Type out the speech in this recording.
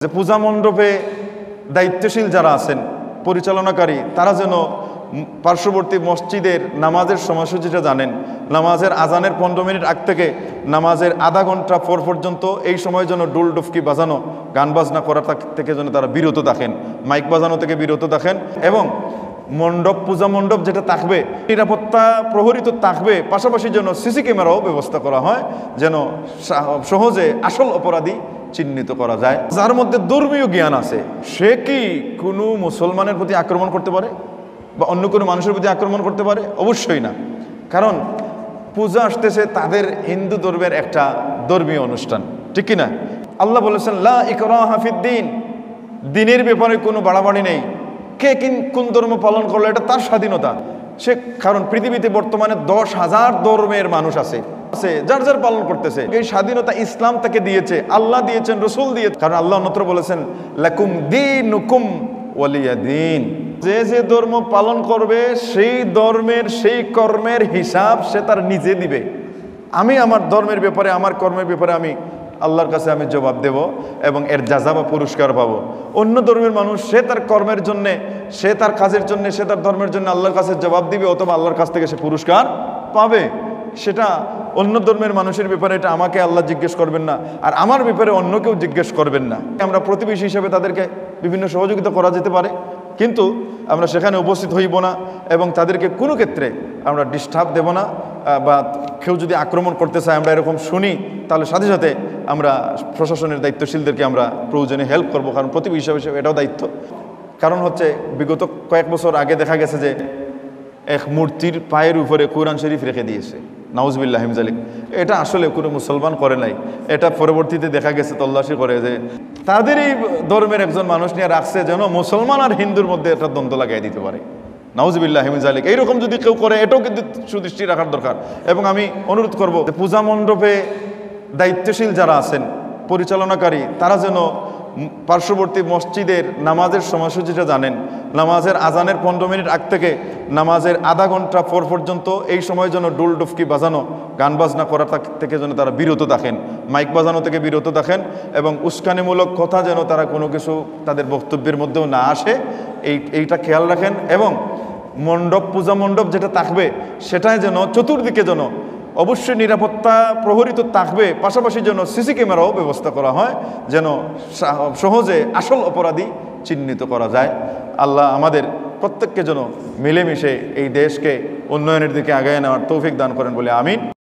যে পূজা মণ্ডপে দায়িত্বশীল যারা আছেন, পরিচালনাকারী, তারা যেন পার্শ্ববর্তী মসজিদের নামাজের সময়সূচিটা জানেন। নামাজের আজানের 15 মিনিট আগ থেকে নামাজের আধা ঘন্টা পর পর্যন্ত এই সময় যেন ডুল ডুফকি বাজানো, গান বাজনা করার থেকে যেন তারা বিরত থাকেন, মাইক বাজানো থেকে বিরত থাকেন। এবং মণ্ডপ, পূজা মণ্ডপ যেটা থাকবে, নিরাপত্তা প্রহরিত থাকবে, পাশাপাশি যেন সিসি ক্যামেরাও ব্যবস্থা করা হয়, যেন সহজে আসল অপরাধী চিহ্নিত করা যায়। যার মধ্যে ধর্মীয় জ্ঞান আছে, সে কি কোনো মুসলমানের প্রতি আক্রমণ করতে পারে বা অন্য কোনো মানুষের প্রতি আক্রমণ করতে পারে? অবশ্যই না। কারণ পূজা আসতেছে তাদের হিন্দু ধর্মের একটা ধর্মীয় অনুষ্ঠান, ঠিক কিনা? আল্লাহ বলেছেন লা ইকরাহা ফিদ্দিন, দিনের ব্যাপারে কোনো বাড়াবাড়ি নেই। কে কোন ধর্ম পালন করলো এটা তার স্বাধীনতা। সে কারণ পৃথিবীতে বর্তমানে 10,000 ধর্মের মানুষ আছে, যার যার পালন করতেছে। এই স্বাধীনতা ইসলাম তাকে দিয়েছে, আল্লাহ দিয়েছেন, রসুল দিয়েছে। কারণ আল্লাহ অন্যত্র বলেছেন লাকুম দীনুকুম ওয়ালিয়া দিন, যে যে ধর্ম পালন করবে সেই ধর্মের সেই কর্মের হিসাব সে তার নিজে দিবে। আমি আমার ধর্মের ব্যাপারে, আমার কর্মের ব্যাপারে আমি আল্লাহর কাছে আমি জবাব দেব এবং এর যাজা বা পুরস্কার পাবো। অন্য ধর্মের মানুষ সে তার কর্মের জন্যে, সে তার কাজের জন্যে, সে তার ধর্মের জন্য আল্লাহর কাছে জবাব দিবে, অথবা আল্লাহর কাছ থেকে সে পুরস্কার পাবে। সেটা অন্য ধর্মের মানুষের ব্যাপারে এটা আমাকে আল্লাহ জিজ্ঞেস করবেন না, আর আমার ব্যাপারে অন্য কেউ জিজ্ঞেস করবেন না। আমরা প্রতিবেশী হিসেবে তাদেরকে বিভিন্ন সহযোগিতা করা যেতে পারে, কিন্তু আমরা সেখানে উপস্থিত হইব না এবং তাদেরকে কোনো ক্ষেত্রে আমরা ডিস্টার্ব দেব না। বা কেউ যদি আক্রমণ করতে চায়, আমরা এরকম শুনি, তাহলে সাথে সাথে আমরা প্রশাসনের দায়িত্বশীলদেরকে আমরা প্রয়োজনে হেল্প করব, কারণ প্রতিবেশী হিসেবে এটাও দায়িত্ব। কারণ হচ্ছে বিগত কয়েক বছর আগে দেখা গেছে যে এক মূর্তির পায়ের উপরে কোরআন শরীফ রেখে দিয়েছে, নাউজুবিল্লাহ মিন যালিক। এটা আসলে কোনো মুসলমান করে নাই। এটা পরবর্তীতে দেখা গেছে তল্লাশি করে যে তাদেরই ধর্মের একজন মানুষ নিয়ে রাখছে, যেন মুসলমান আর হিন্দুর মধ্যে একটা দ্বন্দ্ব লাগাই দিতে পারে। নাউজুবিল্লাহ মিন যালিক। এইরকম যদি কেউ করে, এটাও কিন্তু সুদৃষ্টি রাখার দরকার। এবং আমি অনুরোধ করব যে পূজা মণ্ডপে দায়িত্বশীল যারা আছেন, পরিচালনাকারী, তারা যেন পার্শ্ববর্তী মসজিদের নামাজের সময়সূচিটা জানেন। নামাজের আজানের 15 মিনিট আগ থেকে নামাজের আধা ঘন্টা পর পর্যন্ত এই সময় যেন ডুল ডুফকি বাজানো, গান বাজনা করার থেকে যেন তারা বিরত থাকেন, মাইক বাজানো থেকে বিরত থাকেন। এবং উস্কানিমূলক কথা যেন তারা কোনো কিছু তাদের বক্তব্যের মধ্যেও না আসে, এইটা খেয়াল রাখেন। এবং মণ্ডপ, পূজা মণ্ডপ যেটা থাকবে সেটাই যেন চতুর্দিকে যেন অবশ্যই নিরাপত্তা প্রহরিত থাকবে, পাশাপাশি যেন সিসি ক্যামেরাও ব্যবস্থা করা হয়, যেন সহজে আসল অপরাধী চিহ্নিত করা যায়। আল্লাহ আমাদের প্রত্যেককে যেন মিলেমিশে এই দেশকে উন্নয়নের দিকে আগায় নেওয়ার তৌফিক দান করেন বলে আমিন।